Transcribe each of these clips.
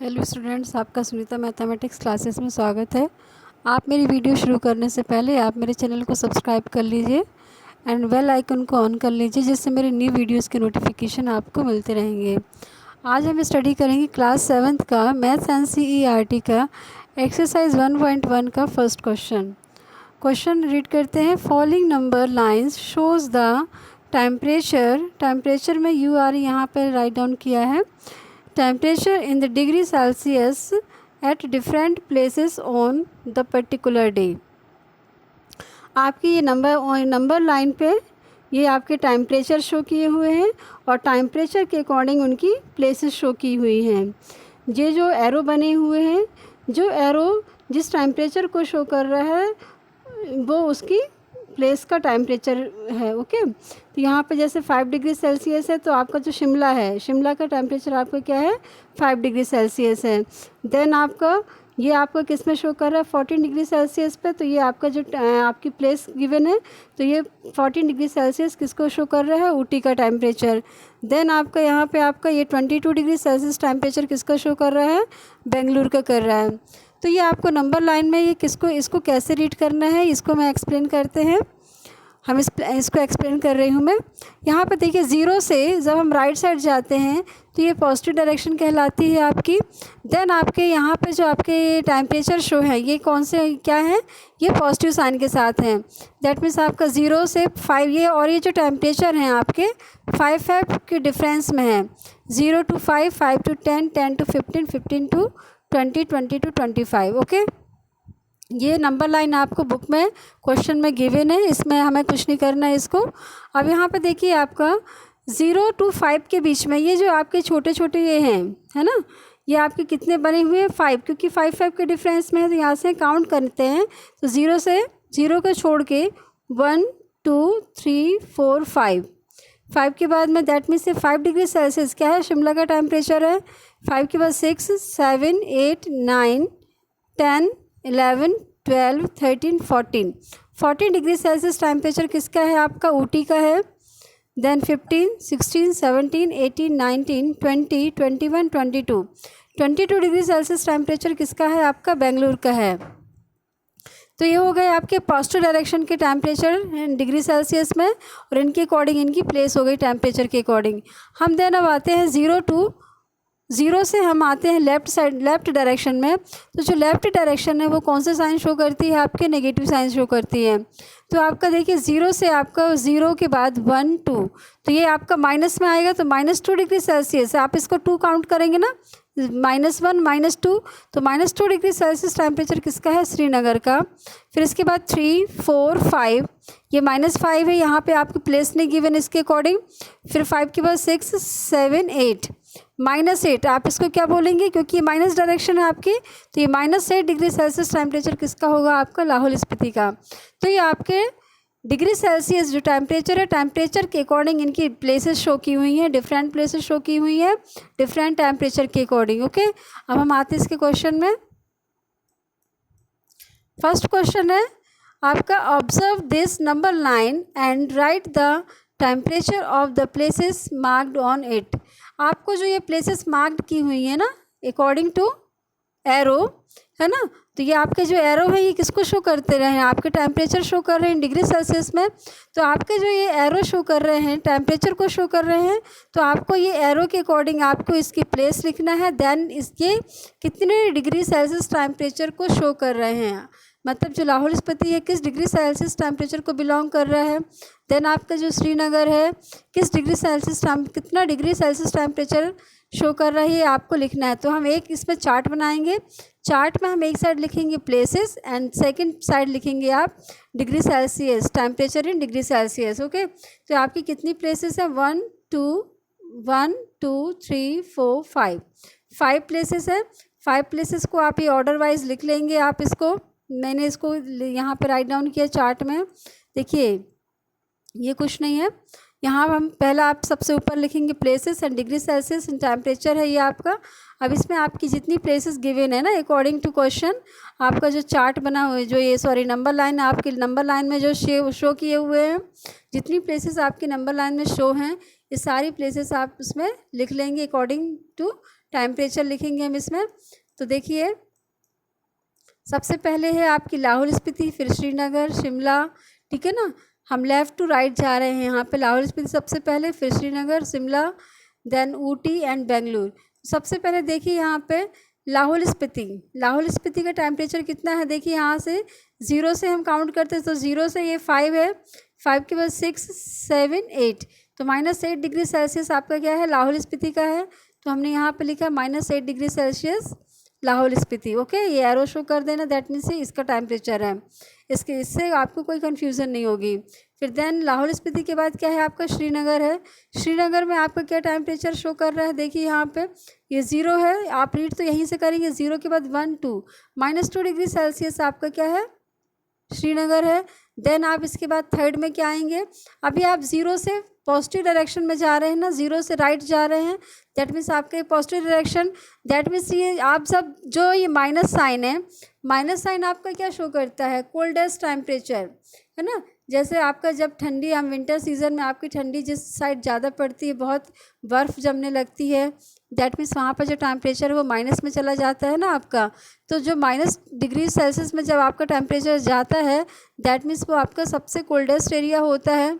Hello students, आपका Sunita mathematics classes में स्वागत है। आप मेरी वीडियो शुरू करने से पहले आप मेरे चैनल को सब्सक्राइब कर लीजिए एंड बेल आइकन को ऑन कर लीजिए, जिससे मेरी न्यू वीडियोस के नोटिफिकेशन आपको मिलते रहेंगे। आज हम स्टडी करेंगे क्लास 7th का मैथ्स एंड CERT का एक्सरसाइज 1.1 का फर्स्ट क्वेश्चन रीड करते हैं। Following number lines shows the temperature में UR यहाँ पर राइट डाउन किया है। Temperature in the degree Celsius at different places on the particular day. आपकी ये नंबर लाइन पे ये आपके टेम्परेचर शो किए हुए हैं और टेम्परेचर के अकॉर्डिंग उनकी प्लेसेस शो की हुई हैं। ये जो एरो बने हुए हैं, जो एरो जिस टेम्परेचर को शो कर रहा है वो उसकी प्लेस का टेम्परेचर है। ओके, तो यहाँ पे जैसे 5 डिग्री सेल्सियस है तो आपका जो शिमला है, शिमला का टेम्परेचर आपका क्या है, 5 डिग्री सेल्सियस है। देन आपका किस में शो कर रहा है, 14 डिग्री सेल्सियस पे। तो ये आपका जो आपकी प्लेस गिवन है, तो ये 14 डिग्री सेल्सियस किसको शो कर रहा है, ऊटी का टेम्परेचर। देन आपका यहाँ पे आपका ये 22 डिग्री सेल्सियस टेम्परेचर किसका शो कर रहा है, बेंगलुरु का कर रहा है। तो ये आपको नंबर लाइन में ये इसको कैसे रीड करना है, इसको मैं एक्सप्लेन करते हैं। इसको एक्सप्लेन कर रही हूँ मैं। यहाँ पर देखिए, ज़ीरो से जब हम राइट साइड जाते हैं तो ये पॉजिटिव डायरेक्शन कहलाती है आपकी। देन आपके यहाँ पे जो आपके टेम्परेचर शो है ये कौन से क्या है, ये पॉजिटिव साइन के साथ हैं। दैट मीन्स आपका 0 से 5 ये, और ये जो टेम्परेचर हैं आपके 5 के डिफरेंस में है। 0 to 5, 5 to 10, 10 to 15, 15 to 20, 20 to 25। Okay, ये नंबर लाइन आपको बुक में क्वेश्चन में गिवन है, इसमें हमें कुछ नहीं करना है इसको। अब यहाँ पे देखिए आपका 0 to 5 के बीच में ये जो आपके छोटे छोटे ये हैं, है ना, ये आपके कितने बने हुए हैं, 5, क्योंकि 5 के डिफरेंस में है तो यहाँ से काउंट करते हैं। तो 0 को छोड़ के 1 2 3 4 5 के बाद में दैट मीन्स 5 डिग्री सेल्सियस क्या है, शिमला का टेम्परेचर है। 5 के बाद 6 7 8 9 10 11 12 13 14 डिग्री सेल्सियस टेम्परेचर किसका है, आपका ऊटी का है। देन 15 16 17 18 19 20 21 22 डिग्री सेल्सियस टेम्परेचर किसका है, आपका बेंगलुरु का है। तो ये हो गए आपके पॉजिटिव डायरेक्शन के टेम्परेचर डिग्री सेल्सियस में, और इनके अकॉर्डिंग इनकी प्लेस हो गई टेम्परेचर के अकॉर्डिंग। हम देन अब आते हैं 0 से हम आते हैं लेफ़्ट डायरेक्शन में। तो जो लेफ़्ट डायरेक्शन है वो कौन से साइन शो करती है, आपके नेगेटिव साइन शो करती है। तो आपका देखिए 0 से आपका 0 के बाद 1 2, तो ये आपका माइनस में आएगा, तो -2 डिग्री सेल्सियस। आप इसको 2 काउंट करेंगे ना, -1 -2, तो -2 डिग्री सेल्सियस टेम्परेचर किसका है, श्रीनगर का। फिर इसके बाद 3 4 5, ये -5 है, यहाँ पे आपकी प्लेस नहीं गिवन इसके अकॉर्डिंग। फिर 5 के बाद 6 7 8, -8 आप इसको क्या बोलेंगे, क्योंकि ये माइनस डायरेक्शन है आपकी, तो ये -8 डिग्री सेल्सियस टेम्परेचर किसका होगा, आपका लाहौल स्पीति का। तो ये आपके डिग्री सेल्सियस जो टेम्परेचर है, टेम्परेचर के अकॉर्डिंग इनकी प्लेसेस शो की हुई हैं, डिफरेंट प्लेसेस शो की हुई हैं डिफरेंट टेम्परेचर के अकॉर्डिंग। ओके, अब हम आते हैं इसके क्वेश्चन में। फर्स्ट क्वेश्चन है आपका, observe this number line and right the temperature of the places marked on it. आपको जो ये प्लेसेस मार्क्ड की हुई है ना अकॉर्डिंग टू एरो, है ना, तो ये आपके जो एरो है ये किसको शो करते रहे हैं, आपके टेम्परेचर शो कर रहे हैं डिग्री सेल्सियस में। तो आपके जो ये एरो शो कर रहे हैं टेम्परेचर को शो कर रहे हैं, तो आपको ये एरो के अकॉर्डिंग आपको इसकी प्लेस लिखना है। देन इसके कितने डिग्री सेल्सियस टेम्परेचर को शो कर रहे हैं, मतलब जो लाहौल स्पीति है किस डिग्री सेल्सियस टेम्परेचर को बिलोंग कर रहा है। देन आपका जो श्रीनगर है किस डिग्री सेल्सियस कितना डिग्री सेल्सियस टेम्परेचर शो कर रहा है, ये आपको लिखना है। तो हम एक इसमें चार्ट बनाएंगे। चार्ट में हम एक साइड लिखेंगे प्लेसेस एंड सेकंड साइड लिखेंगे आप degree Celsius, temperature in degree Celsius. Okay, तो आपकी कितनी प्लेसेस है, 1 2 3 4 5 प्लेसेस है। 5 प्लेसेस को आप ये ऑर्डर वाइज लिख लेंगे। आप इसको, मैंने इसको यहाँ पे राइट डाउन किया चार्ट में। देखिए ये कुछ नहीं है, यहाँ हम पहला आप सबसे ऊपर लिखेंगे places and degree Celsius and temperature है ये आपका। अब इसमें आपकी जितनी प्लेसेस गिवन है ना अकॉर्डिंग टू क्वेश्चन, आपका जो चार्ट बना हुआ है, जो ये नंबर लाइन आपकी नंबर लाइन में जो शो किए हुए हैं, जितनी प्लेसेस आपकी नंबर लाइन में शो हैं, ये सारी प्लेसेस आप उसमें लिख लेंगे अकॉर्डिंग टू टेम्परेचर लिखेंगे हम इसमें। तो देखिए सबसे पहले है आपकी लाहौल स्पीति, फिर श्रीनगर, शिमला, ठीक है ना। हम लेफ़्ट टू राइट जा रहे हैं, यहाँ पे लाहौल स्पीति सबसे पहले, फिर श्रीनगर, शिमला, देन ऊटी एंड बेंगलुरु। सबसे पहले देखिए यहाँ पे लाहौल स्पीति का टेम्परेचर कितना है, देखिए यहाँ से 0 से हम काउंट करते हैं, तो 0 से ये 5 है, 5 के बाद 6, 7, 8, तो -8 डिग्री सेल्सियस आपका क्या है, लाहौल स्पीति का है। तो हमने यहाँ पे लिखा -8 degree Celsius Lahaul Spiti. Okay, ये एरो शो कर देना, दैट मीन्स इसका टेम्परेचर है, इससे आपको कोई कन्फ्यूज़न नहीं होगी। फिर देन लाहौल स्पीति के बाद क्या है आपका, श्रीनगर है। श्रीनगर में आपका क्या टेम्परेचर शो कर रहा है, देखिए यहाँ पे ये 0 है, आप रीड तो यहीं से करेंगे, 0 के बाद 1, 2, -2 डिग्री सेल्सियस आपका क्या है, श्रीनगर है। देन आप इसके बाद थर्ड में क्या आएंगे, अभी आप 0 से पॉजिटिव डायरेक्शन में जा रहे हैं ना, 0 से राइट जा रहे हैं, दैट मीन्स आपके पॉजिटिव डायरेक्शन, दैट मीन्स ये आप सब जो ये माइनस साइन है, माइनस साइन आपका क्या शो करता है, कोल्डेस्ट टेम्परेचर, है ना। जैसे आपका जब ठंडी, हम विंटर सीजन में आपकी ठंडी जिस साइड ज़्यादा पड़ती है, बहुत बर्फ़ जमने लगती है, दैट मीन्स वहाँ पर जो टेम्परेचर है वो माइनस में चला जाता है ना आपका। तो जो -डिग्री सेल्सियस में जब आपका टेम्परेचर जाता है, दैट मीन्स वो आपका सबसे कोल्डेस्ट एरिया होता है।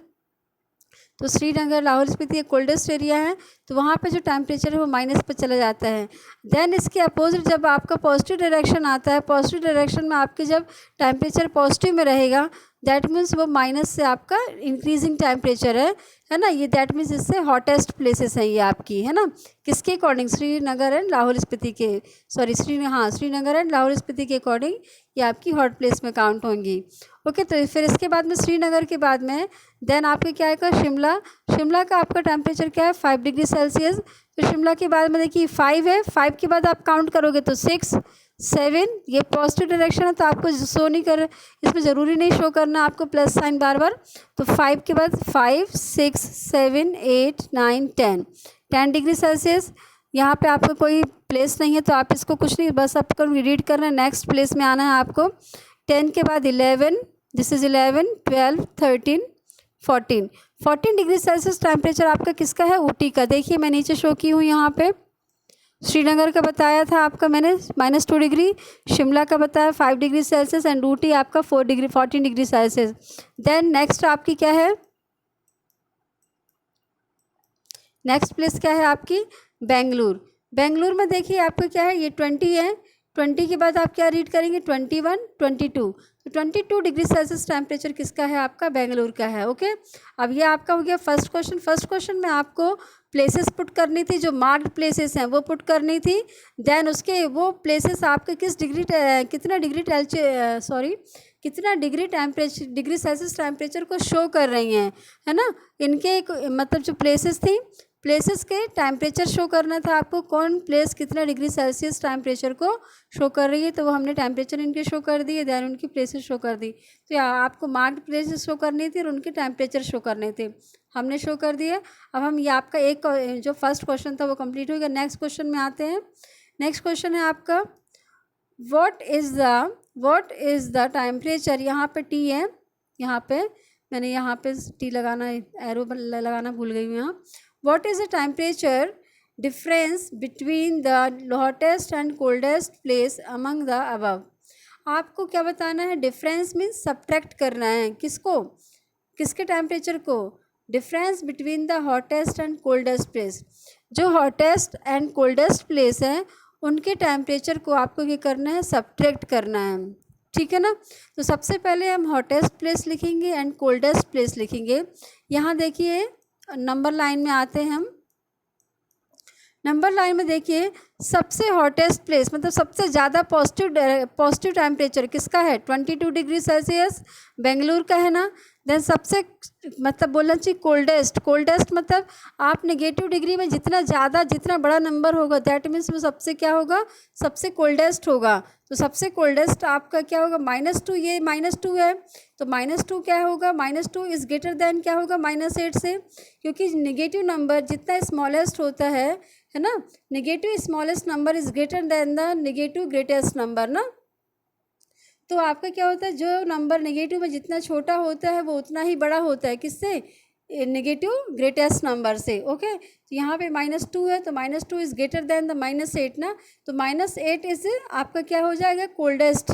तो श्रीनगर, लाहौल स्पीति एक कोल्डेस्ट एरिया है, तो वहाँ पे जो टेम्परेचर है वो माइनस पर चला जाता है। देन इसके अपोजिट जब आपका पॉजिटिव डायरेक्शन आता है, पॉजिटिव डायरेक्शन में आपके जब टेम्परेचर पॉजिटिव में रहेगा, दैट मीन्स वो माइनस से आपका इंक्रीजिंग टेम्परेचर है ना। ये दैट मीन्स इससे हॉटेस्ट प्लेसेस हैं ये आपकी, है ना, किसके अकॉर्डिंग, श्रीनगर एंड लाहौल स्पीति के, सॉरी श्रीनगर एंड लाहौल स्पीति के अकॉर्डिंग ये आपकी हॉट प्लेस में काउंट होंगी। ओके, तो फिर इसके बाद में श्रीनगर के बाद में देन आपके क्या आएगा, शिमला का आपका टेम्परेचर क्या है, 5 डिग्री सेल्सियस। तो शिमला के बाद में देखिए 5 है, 5 के बाद आप काउंट करोगे तो 6, 7, ये पॉजिटिव डायरेक्शन है तो आपको शो नहीं कर, इसमें ज़रूरी नहीं शो करना आपको प्लस साइन बार बार। तो 5 के बाद 5, 6, 7, 8, 9, 10 डिग्री सेल्सियस। यहाँ पे आपका कोई प्लेस नहीं है तो आप इसको कुछ नहीं, बस आपको रीड करना है, नेक्स्ट प्लेस में आना है आपको। 10 के बाद 11, this is 11, 12, 13, 14 degree Celsius temperature आपका किसका है, ऊटी का। देखिए मैं नीचे शो की हूँ यहाँ पे, श्रीनगर का बताया था आपका मैंने -2 डिग्री, शिमला का बताया 5 डिग्री सेल्सियस एंड ऊटी आपका 14 डिग्री सेल्सियस। देन नेक्स्ट आपकी क्या है, नेक्स्ट प्लेस क्या है आपकी, बेंगलुरु में देखिए आपका क्या है, ये 20 है, 20 के बाद आप क्या रीड करेंगे, 21, 22, तो 22 डिग्री सेल्सियस टेम्परेचर किसका है आपका, बेंगलुरु का है। ओके, अब ये आपका हो गया फर्स्ट क्वेश्चन में आपको प्लेसेस पुट करनी थी, जो मार्क्ड प्लेसेस हैं वो पुट करनी थी। देन उसके वो प्लेसेस आपके कितना डिग्री सेल्सियस टेम्परेचर को शो कर रही हैं, है ना। इनके मतलब जो प्लेसेस थी, प्लेसेस के टेम्परेचर शो करना था आपको, कौन प्लेस कितना डिग्री सेल्सियस टेम्परेचर को शो कर रही है, तो वो हमने टेम्परेचर इनके शो कर दिए, देन उनकी प्लेसेस शो कर दी। तो आपको मार्क्ड प्लेसेस शो करनी थी और उनके टेम्परेचर शो करने थे, हमने शो कर दिए। अब हम ये आपका एक जो फर्स्ट क्वेश्चन था वो कंप्लीट हो गया। नेक्स्ट क्वेश्चन में आते हैं। नेक्स्ट क्वेश्चन है आपका व्हाट इज़ द टेम्परेचर, यहाँ पे टी है, यहाँ पे मैंने यहाँ पे टी लगाना, एरो लगाना भूल गई हूँ यहाँ। What is the temperature difference between the hottest and coldest place among the above. आपको क्या बताना है, डिफरेंस मीन्स सब्ट्रैक्ट करना है, किसके टेम्परेचर को, difference between the hottest and coldest place. जो हॉटेस्ट एंड कोल्डेस्ट प्लेस है उनके टेम्परेचर को आपको क्या करना है, सब्ट्रैक्ट करना है, ठीक है ना। तो सबसे पहले हम हॉटेस्ट प्लेस लिखेंगे एंड कोल्डेस्ट प्लेस लिखेंगे। यहाँ देखिए नंबर लाइन में आते हैं हम, नंबर लाइन में देखिए सबसे हॉटेस्ट प्लेस मतलब सबसे ज़्यादा पॉजिटिव टेम्परेचर किसका है, 22 डिग्री सेल्सियस बेंगलुरु का है ना। देन सबसे मतलब बोलना चाहिए कोल्डेस्ट मतलब आप नेगेटिव डिग्री में जितना बड़ा नंबर होगा दैट मीन्स वो सबसे क्या होगा, सबसे कोल्डेस्ट होगा। तो सबसे कोल्डेस्ट आपका क्या होगा, -2, ये -2 है तो -2 क्या होगा, -2 इज़ ग्रेटर देन क्या होगा, -8 से, क्योंकि नेगेटिव नंबर जितना स्मॉलेस्ट होता है ना, negative smallest number is greater than the negative greatest number ना। तो आपका क्या होता है, जो नंबर नेगेटिव में जितना छोटा होता है वो उतना ही बड़ा होता है, किससे, नेगेटिव ग्रेटेस्ट नंबर से। ओके, तो यहाँ पे -2 है, तो -2 इज़ ग्रेटर देन द -8 ना, तो -8 इज़ आपका क्या हो जाएगा, कोल्डेस्ट।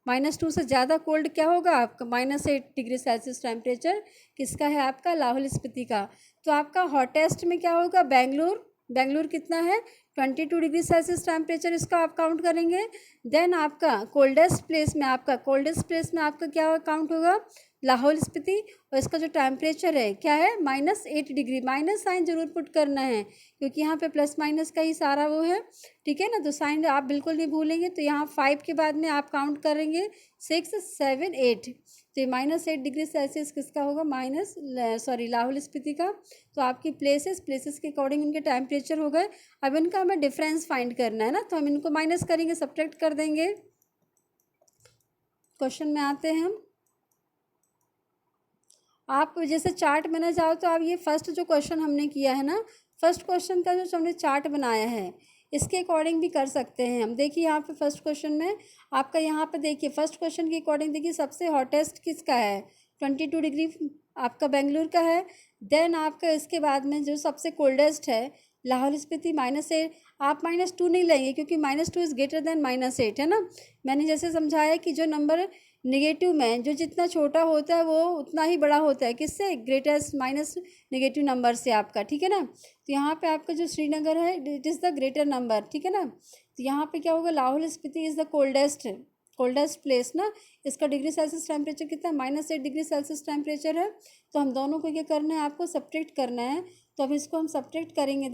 -2 से ज़्यादा कोल्ड क्या होगा आपका, -8 डिग्री सेल्सियस टेम्परेचर किसका है, आपका लाहौल स्पीति का। तो आपका हॉटेस्ट में क्या होगा, बेंगलुरु कितना है, 22 डिग्री सेल्सियस टेम्परेचर, इसका आप काउंट करेंगे। देन आपका कोल्डेस्ट प्लेस में आपका क्या काउंट होगा, लाहौल स्पीति, और इसका जो टेम्परेचर है क्या है, -8 डिग्री। माइनस साइन जरूर पुट करना है क्योंकि यहाँ पे प्लस माइनस का ही सारा वो है, ठीक है ना, तो साइन आप बिल्कुल नहीं भूलेंगे। तो यहाँ 5 के बाद में आप काउंट करेंगे 6, 7, 8, तो ये -8 डिग्री सेल्सियस किसका होगा, लाहौल स्पीति का। तो आपकी प्लेसेस के अकॉर्डिंग उनके टेम्परेचर हो गए। अब इनका हमें डिफरेंस फाइंड करना है ना, तो हम इनको माइनस करेंगे, सब्ट्रैक्ट कर देंगे। क्वेश्चन में आते हैं हम। आप जैसे चार्ट बना जाओ तो आप ये फर्स्ट जो क्वेश्चन हमने किया है ना, फर्स्ट क्वेश्चन का जो हमने चार्ट बनाया है इसके अकॉर्डिंग भी कर सकते हैं हम। देखिए यहाँ पे फर्स्ट क्वेश्चन में आपका, यहाँ पे देखिए फर्स्ट क्वेश्चन के अकॉर्डिंग देखिए सबसे हॉटेस्ट किसका है, 22 डिग्री आपका बेंगलुरु का है। देन आपका इसके बाद में जो सबसे कोल्डेस्ट है लाहौल स्पीति, -8। आप -2 नहीं लेंगे क्योंकि -2 इज़ ग्रेटर देन -8 है ना। मैंने जैसे समझाया कि जो नंबर नेगेटिव में जो जितना छोटा होता है वो उतना ही बड़ा होता है, किससे, ग्रेटेस्ट माइनस नेगेटिव नंबर से आपका, ठीक है ना। तो यहाँ पे आपका जो श्रीनगर है it is the greater number, ठीक है ना। तो यहाँ पे क्या होगा, Lahaul Spiti is the coldest place ना, इसका डिग्री सेल्सियस टेम्परेचर कितना है, -8 डिग्री सेल्सियस टेम्परेचर है। तो हम दोनों को क्या करना है, आपको सब्ट्रैक्ट करना है। तो अब इसको हम सब्ट्रैक्ट करेंगे।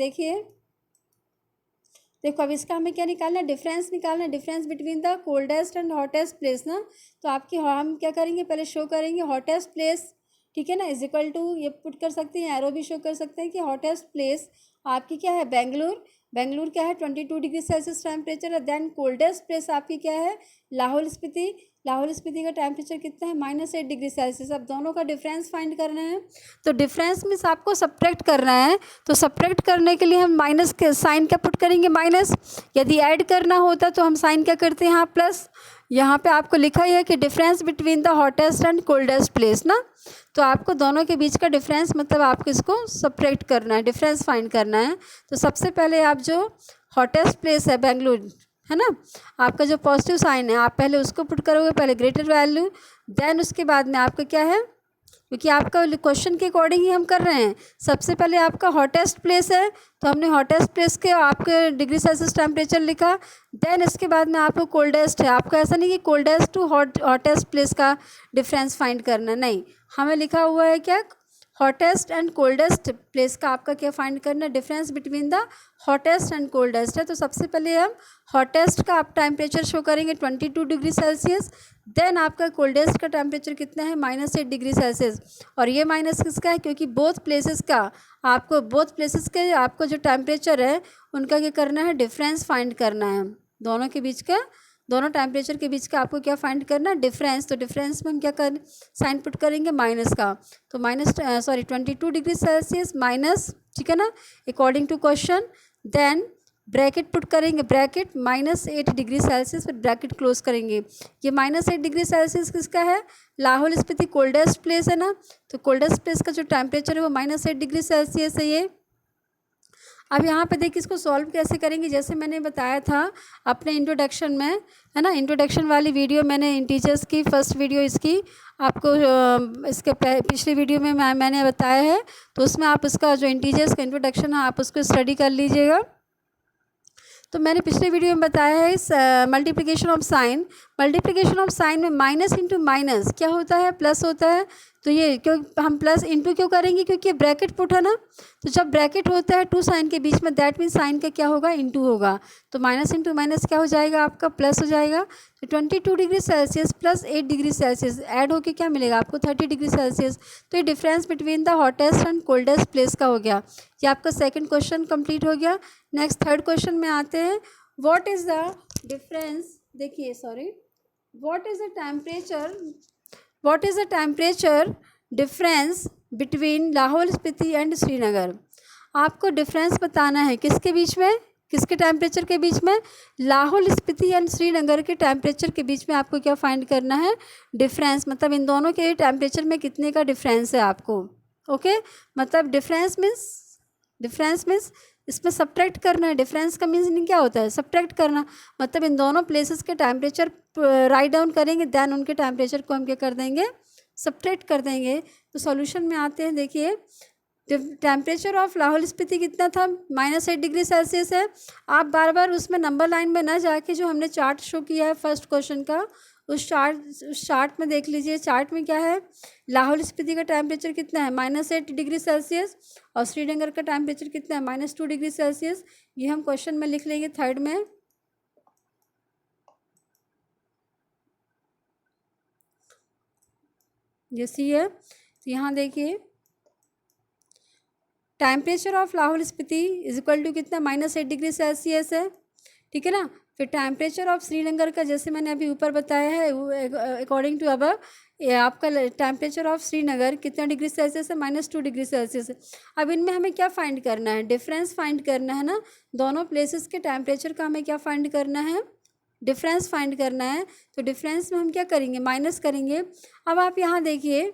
देखो अब इसका हमें क्या निकालना है, डिफरेंस निकालना है, difference between the coldest and hottest place ना। तो आपकी हम क्या करेंगे, पहले शो करेंगे हॉटेस्ट प्लेस, ठीक है ना, इज इक्वल टू, ये पुट कर सकते हैं, एरो भी शो कर सकते हैं कि हॉटेस्ट प्लेस आपकी क्या है, बेंगलुरु क्या है 22 डिग्री सेल्सियस टेम्परेचर है। देन कोल्डेस्ट प्लेस आपकी क्या है, लाहौल स्पीति का टेम्परेचर कितना है, -8 डिग्री सेल्सियस। अब दोनों का डिफरेंस फाइंड करना है, तो डिफरेंस मीन्स आपको सब्ट्रैक्ट करना है। तो सब्ट्रैक्ट करने के लिए हम माइनस के साइन क्या पुट करेंगे, माइनस। यदि ऐड करना होता तो हम साइन क्या करते हैं, यहाँ प्लस। यहाँ पे आपको लिखा ही है कि difference between the hottest and coldest place ना, तो आपको दोनों के बीच का डिफरेंस मतलब आपको इसको सब्ट्रैक्ट करना है, डिफरेंस फाइंड करना है। तो सबसे पहले आप जो हॉटेस्ट प्लेस है बेंगलुरु है ना, आपका जो पॉजिटिव साइन है आप पहले उसको पुट करोगे, पहले ग्रेटर वैल्यू, देन उसके बाद में आपका क्या है, क्योंकि आपका क्वेश्चन के अकॉर्डिंग ही हम कर रहे हैं। सबसे पहले आपका हॉटेस्ट प्लेस है तो हमने हॉटेस्ट प्लेस के आपके डिग्री सेल्सियस टेम्परेचर लिखा। देन इसके बाद में आपको कोल्डेस्ट है, आपको ऐसा नहीं कि कोल्डेस्ट टू हॉटेस्ट प्लेस का डिफरेंस फाइंड करना, नहीं, हमें लिखा हुआ है क्या, हॉटेस्ट एंड कोल्डेस्ट प्लेस का आपका क्या फाइंड करना है, difference between the hottest and coldest है। तो सबसे पहले हम हॉटेस्ट का आप टेम्परेचर शो करेंगे 22 डिग्री सेल्सियस। देन आपका कोल्डेस्ट का टेम्परेचर कितना है, -8 डिग्री सेल्सियस। और ये माइनस किसका है, क्योंकि बोथ प्लेसेस के आपको जो टेम्परेचर है उनका क्या करना है, डिफरेंस फाइंड करना है। दोनों टेम्परेचर के बीच का आपको क्या फाइंड करना है, डिफरेंस। तो डिफरेंस में हम क्या कर साइन पुट करेंगे, माइनस का। तो 22 डिग्री सेल्सियस माइनस, ठीक है ना, according to question. Then bracket put करेंगे, ब्रैकेट -8 डिग्री सेल्सियस, फिर ब्रैकेट क्लोज करेंगे। ये -8 डिग्री सेल्सियस किसका है, लाहौल स्पीति कोल्डेस्ट प्लेस है ना, तो कोल्डेस्ट प्लेस का जो टेम्परेचर है वो -8 डिग्री सेल्सियस है ये। अब यहाँ पे देखिए इसको सॉल्व कैसे करेंगे, जैसे मैंने बताया था अपने इंट्रोडक्शन में, है ना, इंट्रोडक्शन वाली वीडियो मैंने इंटीजर्स की फर्स्ट वीडियो इसकी आपको इसके पिछली वीडियो में मैंने बताया है, तो उसमें आप उसका जो इंटीजर्स का इंट्रोडक्शन है आप उसको स्टडी कर लीजिएगा। तो मैंने पिछले वीडियो में बताया है इस मल्टीप्लिकेशन ऑफ साइन में माइनस इंटू माइनस क्या होता है, प्लस होता है। तो ये क्यों हम प्लस इंटू क्यों करेंगे, क्योंकि ये ब्रैकेट पुट है ना, तो जब ब्रैकेट होता है 2 साइन के बीच में दैट मीन साइन का क्या होगा, इंटू होगा। तो माइनस इंटू माइनस क्या हो जाएगा, आपका प्लस हो जाएगा। तो 22 degree Celsius plus 8 degree Celsius add होके क्या मिलेगा आपको, 30 डिग्री सेल्सियस। तो ये difference between the hottest and coldest place का हो गया। ये आपका सेकंड क्वेश्चन कंप्लीट हो गया। नेक्स्ट थर्ड क्वेश्चन में आते हैं, व्हाट इज़ द डिफरेंस, देखिए what is the temperature difference between Lahaul Spiti and Srinagar. आपको डिफरेंस बताना है किसके बीच में, किसके टेम्परेचर के बीच में, लाहौल स्पीति एंड श्रीनगर के टेम्परेचर के बीच में आपको क्या फाइंड करना है, डिफरेंस, मतलब इन दोनों के टेम्परेचर में कितने का डिफरेंस है आपको। ओके, मतलब डिफरेंस मीन्स इसमें सब्ट्रैक्ट करना है। डिफरेंस का मीनिंग क्या होता है? सब्ट्रैक्ट करना। मतलब इन दोनों प्लेसेस के टेम्परेचर राइट डाउन करेंगे, देन उनके टेम्परेचर को हम क्या कर देंगे? सब्ट्रैक्ट कर देंगे। तो सॉल्यूशन में आते हैं। देखिए, टेम्परेचर ऑफ लाहौल स्पीति कितना था? -8 डिग्री सेल्सियस है। आप बार बार उसमें नंबर लाइन में ना जाके जो हमने चार्ट शो किया है फर्स्ट क्वेश्चन का, उस चार्ट में देख लीजिए। चार्ट में क्या है? लाहौल स्पीति का टेम्परेचर कितना है? -8 डिग्री सेल्सियस। और श्रीनगर का टेम्परेचर कितना है? -2 डिग्री सेल्सियस। ये हम क्वेश्चन में लिख लेंगे थर्ड में। ये सी है। तो यहाँ देखिए, temperature of Lahaul Spiti is equal to कितना? -8 डिग्री सेल्सियस है, ठीक है ना। फिर टेम्परेचर ऑफ श्रीनगर का, जैसे मैंने अभी ऊपर बताया है, अकॉर्डिंग टू अबव, आपका टेम्परेचर ऑफ श्रीनगर कितना डिग्री सेल्सियस है? -2 डिग्री सेल्सियस है। अब इनमें हमें क्या फाइंड करना है? डिफरेंस फाइंड करना है ना। दोनों प्लेसेस के टेम्परेचर का हमें क्या फाइंड करना है? डिफरेंस फाइंड करना है। तो डिफरेंस में हम क्या करेंगे? माइनस करेंगे। अब आप यहाँ देखिए,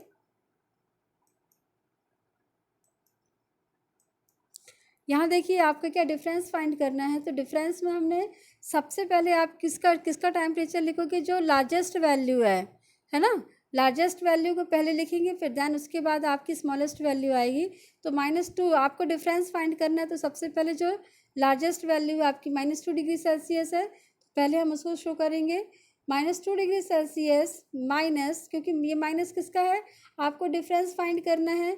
यहाँ देखिए आपका क्या डिफरेंस फाइंड करना है। तो डिफरेंस में हमने सबसे पहले आप किसका टेम्परेचर लिखोगे? जो लार्जेस्ट वैल्यू है ना। लार्जेस्ट वैल्यू को पहले लिखेंगे, फिर देन उसके बाद आपकी स्मॉलेस्ट वैल्यू आएगी। तो -2 आपको डिफरेंस फाइंड करना है। तो सबसे पहले जो लार्जेस्ट वैल्यू आपकी -2 डिग्री सेल्सियस है, पहले हम उसको शो करेंगे। -2 डिग्री सेल्सियस माइनस, क्योंकि ये माइनस किसका है? आपको डिफरेंस फाइंड करना है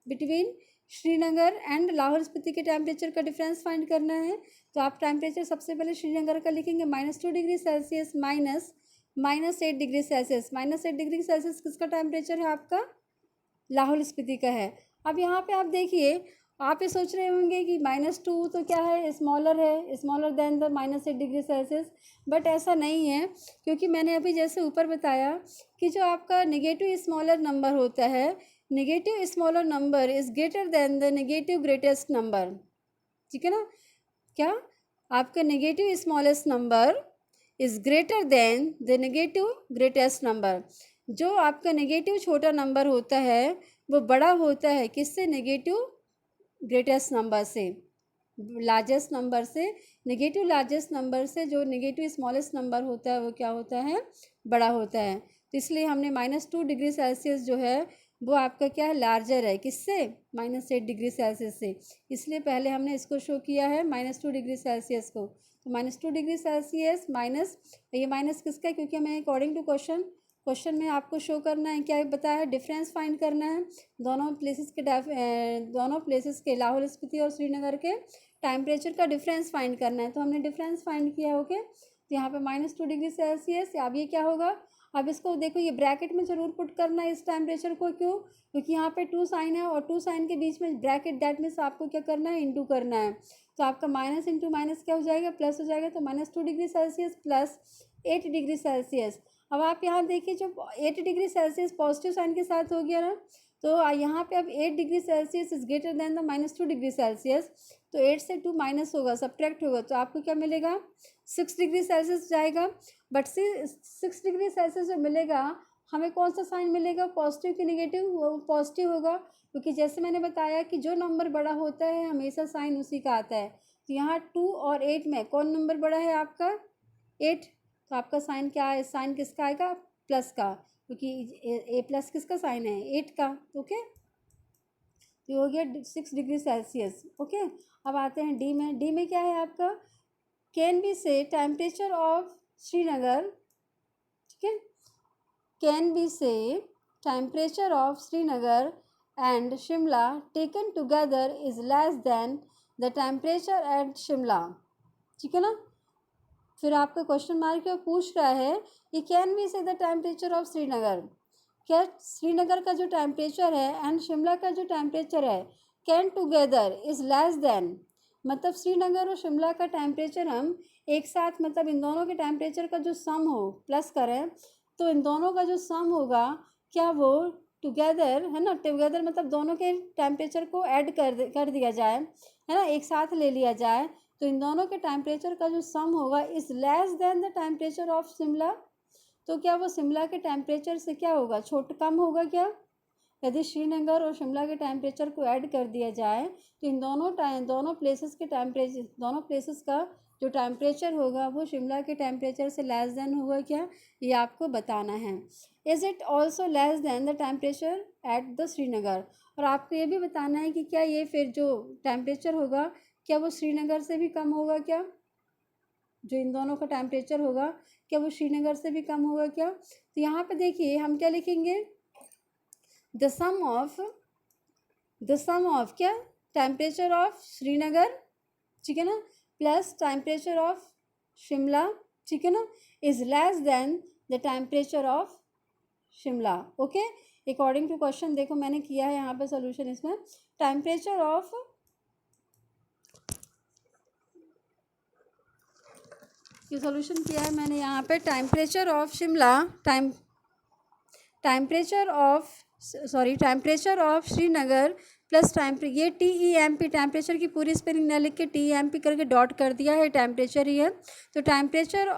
बिटवीन श्रीनगर एंड लाहौल स्पीति के टेम्परेचर का डिफरेंस फाइंड करना है। तो आप टेम्परेचर सबसे पहले श्रीनगर का लिखेंगे -2 degree Celsius minus -8 degree Celsius. -8 degree Celsius किसका टेम्परेचर है? आपका लाहौल स्पीति का है। अब यहाँ पे आप देखिए, आप ये सोच रहे होंगे कि -2 तो क्या है? स्मॉलर है, smaller than the -8 degree Celsius. But ऐसा नहीं है, क्योंकि मैंने अभी जैसे ऊपर बताया कि जो आपका नेगेटिव स्मॉलर नंबर होता है, negative smaller number is greater than the negative greatest number, ठीक है ना। क्या? आपका negative smallest number is greater than the negative greatest number. जो आपका नेगेटिव छोटा नंबर होता है वो बड़ा होता है किससे? नेगेटिव ग्रेटेस्ट नंबर से, लार्जेस्ट नंबर से। नेगेटिव लार्जेस्ट नंबर से जो नेगेटिव स्मॉलेस्ट नंबर होता है वो क्या होता है? बड़ा होता है। तो इसलिए हमने -2 डिग्री सेल्सियस जो है वो आपका क्या है? लार्जर है किससे? -8 डिग्री सेल्सियस से। इसलिए पहले हमने इसको शो किया है -2 डिग्री सेल्सियस को। तो -2 डिग्री सेल्सियस माइनस, ये माइनस किसका है? क्योंकि हमें अकॉर्डिंग टू क्वेश्चन में आपको शो करना है, क्या बताया है? डिफरेंस फाइंड करना है दोनों प्लेसेस के लाहौल स्पीति और श्रीनगर के टेम्परेचर का डिफरेंस फाइंड करना है। तो हमने डिफरेंस फाइंड किया, ओके। तो यहाँ पे -2 डिग्री सेल्सियस। अब ये क्या होगा? अब इसको देखो, ये ब्रैकेट में ज़रूर पुट करना है इस टेम्परेचर को। क्यों? क्योंकि यहाँ पे 2 साइन है और 2 साइन के बीच में ब्रैकेट, दैट मीन्स आपको क्या करना है? इंटू करना है। तो आपका माइनस इंटू माइनस क्या हो जाएगा? प्लस हो जाएगा। तो -2 degree Celsius plus 8 degree Celsius. अब आप यहाँ देखिए, जो 8 डिग्री सेल्सियस पॉजिटिव साइन के साथ हो गया ना, तो यहाँ पे अब 8 degree Celsius is greater than the -2 degree Celsius. तो 8 से 2 माइनस होगा, सब्ट्रैक्ट होगा, तो आपको क्या मिलेगा? 6 डिग्री सेल्सियस जाएगा। बट 6 डिग्री सेल्सियस जो मिलेगा, हमें कौन सा साइन मिलेगा? पॉजिटिव कि नेगेटिव? वो पॉजिटिव होगा, क्योंकि जैसे मैंने बताया कि जो नंबर बड़ा होता है हमेशा साइन उसी का आता है। तो यहाँ 2 और 8 में कौन नंबर बड़ा है? आपका 8। तो आपका साइन क्या है? साइन किसका आएगा? प्लस का, क्योंकि ए प्लस किसका साइन है? 8 का। ओके, तो हो गया 6 डिग्री सेल्सियस। ओके, अब आते हैं डी में। डी में क्या है आपका? कैन बी से टेम्परेचर ऑफ श्रीनगर, ठीक है, कैन बी से temperature of Srinagar and Shimla taken together is less than the temperature at Shimla, ठीक है ना। फिर आपका क्वेश्चन मार्क क्या पूछ रहा है? ये कैन बी से द टेम्परेचर ऑफ श्रीनगर, क्या श्रीनगर का जो टेम्परेचर है एंड शिमला का जो टेम्परेचर है, can together is less then, मतलब श्रीनगर और शिमला का टेम्परेचर हम एक साथ, मतलब इन दोनों के टेम्परेचर का जो सम हो प्लस करें, तो इन दोनों का जो सम होगा क्या वो टुगेदर है ना। टुगेदर मतलब दोनों के टेम्परेचर को ऐड कर दिया जाए, है ना, एक साथ ले लिया जाए। तो इन दोनों के टेम्परेचर का जो सम होगा is less than the temperature of Shimla. तो क्या वो शिमला के टेम्परेचर से क्या होगा? कम होगा क्या? यदि श्रीनगर और शिमला के टेम्परेचर को ऐड कर दिया जाए तो इन दोनों प्लेसेस का जो टेम्परेचर होगा वो शिमला के टेम्परेचर से लेस देन होगा क्या, ये आपको बताना है। Is it also less than the temperature at the Srinagar, और आपको ये भी बताना है कि क्या ये फिर जो टेम्परेचर होगा क्या वो श्रीनगर से भी कम होगा क्या, जो इन दोनों का टेम्परेचर होगा क्या वो श्रीनगर से भी कम होगा क्या। तो यहाँ पे देखिए हम क्या लिखेंगे, द सम ऑफ क्या, टेम्परेचर ऑफ श्रीनगर, ठीक है ना, प्लस टेम्परेचर ऑफ शिमला, ठीक है ना, is less than the temperature of Shimla. Okay, according to question देखो मैंने किया है यहाँ पे सोल्यूशन, इसमें टेम्परेचर ऑफ, ये सोल्यूशन किया है मैंने यहाँ पे, temperature of Shimla, temperature of Srinagar plus ये TEMP, टेम्परेचर की पूरी स्पेलिंग न लिख के TEMP करके डॉट कर दिया है, टेम्परेचर ही है। तो temperature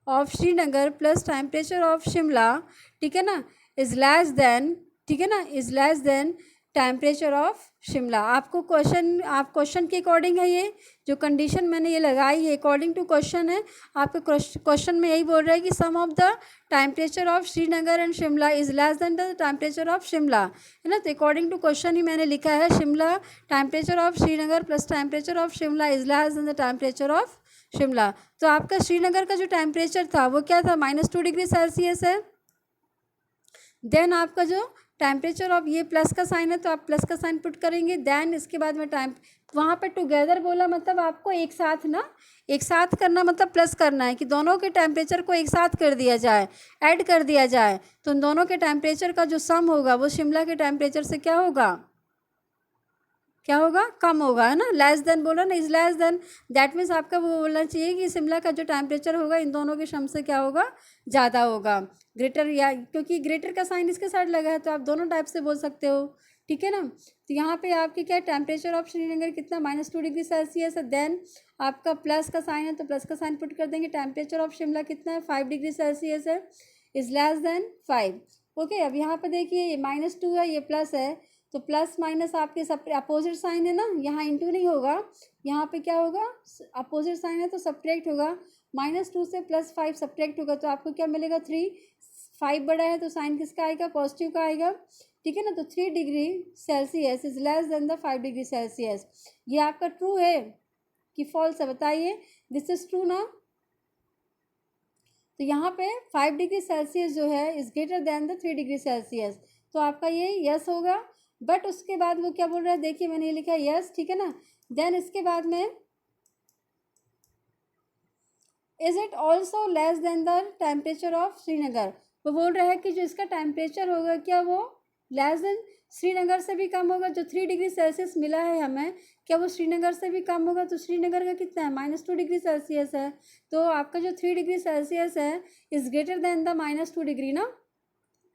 of Srinagar plus temperature of Shimla, ठीक है ना, इज़ लेस देन, ठीक है ना, is less then temperature of Shimla. आपको क्वेश्चन के अकॉर्डिंग है, ये जो कंडीशन मैंने ये लगाई है अकॉर्डिंग टू क्वेश्चन है। आपके क्वेश्चन में यही बोल रहा है कि sum of the temperature of Srinagar and Shimla is less than the temperature of Shimla, है ना। तो अकॉर्डिंग टू क्वेश्चन ही मैंने लिखा है, Shimla temperature of Srinagar plus temperature of Shimla is less than the temperature of Shimla. तो आपका श्रीनगर का जो टेम्परेचर था वो क्या था, -2 डिग्री सेल्सियस है। देन आपका जो टेम्परेचर ऑफ, ये प्लस का साइन है तो आप प्लस का साइन पुट करेंगे, देन इसके बाद में वहाँ पे टुगेदर बोला, मतलब आपको एक साथ ना, एक साथ करना मतलब प्लस करना है कि दोनों के टेम्परेचर को एक साथ कर दिया जाए, ऐड कर दिया जाए, तो उन दोनों के टेम्परेचर का जो सम होगा वो शिमला के टेम्परेचर से क्या होगा, क्या होगा, कम होगा, है ना। लेस देन बोला ना, is less then, that means आपका वो बोलना चाहिए कि शिमला का जो टेम्परेचर होगा इन दोनों के सम से क्या होगा, ज़्यादा होगा, ग्रेटर, या क्योंकि ग्रेटर का साइन इसके साइड लगा है तो आप दोनों टाइप से बोल सकते हो, ठीक है ना। तो यहाँ पे आपके क्या, टेम्परेचर ऑफ श्रीनगर कितना, -2 डिग्री सेल्सियस है, देन आपका प्लस का साइन है तो प्लस का साइन पुट कर देंगे, टेम्परेचर ऑफ शिमला कितना है, 5 डिग्री सेल्सियस है, इज़ लेस देन 5। ओके, अब यहाँ पर देखिए ये -2 है, ये प्लस है, तो प्लस माइनस आपके सब अपोजिट साइन है ना, यहाँ इंटू नहीं होगा, यहाँ पे क्या होगा, अपोजिट साइन है तो सब्ट्रैक्ट होगा, -2 से +5 सब्ट्रैक्ट होगा तो आपको क्या मिलेगा, 3। 5 बड़ा है तो साइन किसका आएगा, पॉजिटिव का आएगा, ठीक है ना। तो 3 degree Celsius is less than the 5 degree Celsius. ये आपका ट्रू है कि फॉल्स है, बताइए, दिस इज ट्रू ना। तो यहाँ पे 5 डिग्री सेल्सियस जो है is greater than the 3 degree Celsius, तो आपका ये यस होगा। बट उसके बाद वो क्या बोल रहा है, देखिए मैंने ये लिखा है यस, ठीक है ना। देन इसके बाद में is it also less than the temperature of Srinagar, वो बोल रहा है कि जो इसका टेम्परेचर होगा क्या वो लेस देन श्रीनगर से भी कम होगा, जो 3 डिग्री सेल्सियस मिला है हमें क्या वो श्रीनगर से भी कम होगा, तो श्रीनगर का कितना है, -2 डिग्री सेल्सियस है, तो आपका जो 3 डिग्री सेल्सियस है is greater than the -2 degree ना।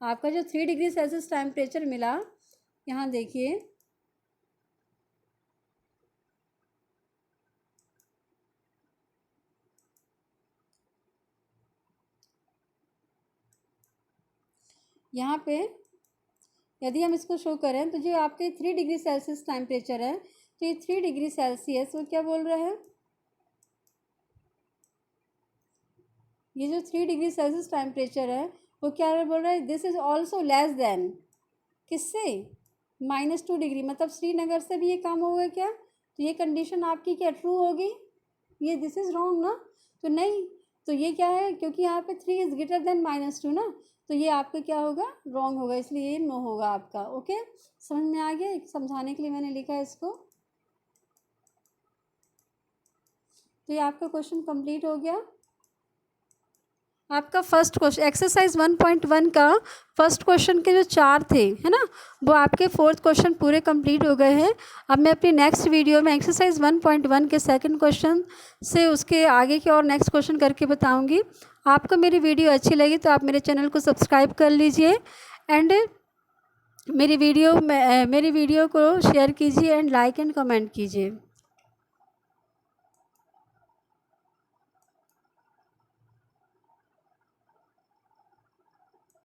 आपका जो 3 डिग्री सेल्सियस टेम्परेचर मिला, यहाँ देखिए यहाँ पे यदि हम इसको शो करें तो जो आपके 3 डिग्री सेल्सियस टेम्परेचर है, तो ये 3 डिग्री सेल्सियस वो क्या बोल रहा है, ये जो 3 डिग्री सेल्सियस टेम्परेचर है वो क्या बोल रहा है, this is also less than किससे, -2 डिग्री, मतलब श्रीनगर से भी ये कम होगा क्या, तो ये कंडीशन आपकी क्या ट्रू होगी, ये दिस इज़ रॉन्ग ना, तो नहीं, तो ये क्या है, क्योंकि यहाँ पे 3 इज़ ग्रेटर देन -2 ना, तो ये आपका क्या होगा, रॉन्ग होगा, इसलिए ये नो होगा आपका। ओके, समझ में आ गया, समझाने के लिए मैंने लिखा है इसको। तो ये आपका क्वेश्चन कंप्लीट हो गया। आपका फर्स्ट क्वेश्चन एक्सरसाइज 1.1 का फर्स्ट क्वेश्चन के जो 4 थे, है ना, वो आपके 4th क्वेश्चन पूरे कंप्लीट हो गए हैं। अब मैं अपनी नेक्स्ट वीडियो में एक्सरसाइज 1.1 के 2nd क्वेश्चन से उसके आगे के और नेक्स्ट क्वेश्चन करके बताऊंगी। आपको मेरी वीडियो अच्छी लगी तो आप मेरे चैनल को सब्सक्राइब कर लीजिए एंड मेरी वीडियो को शेयर कीजिए एंड लाइक एंड कमेंट कीजिए।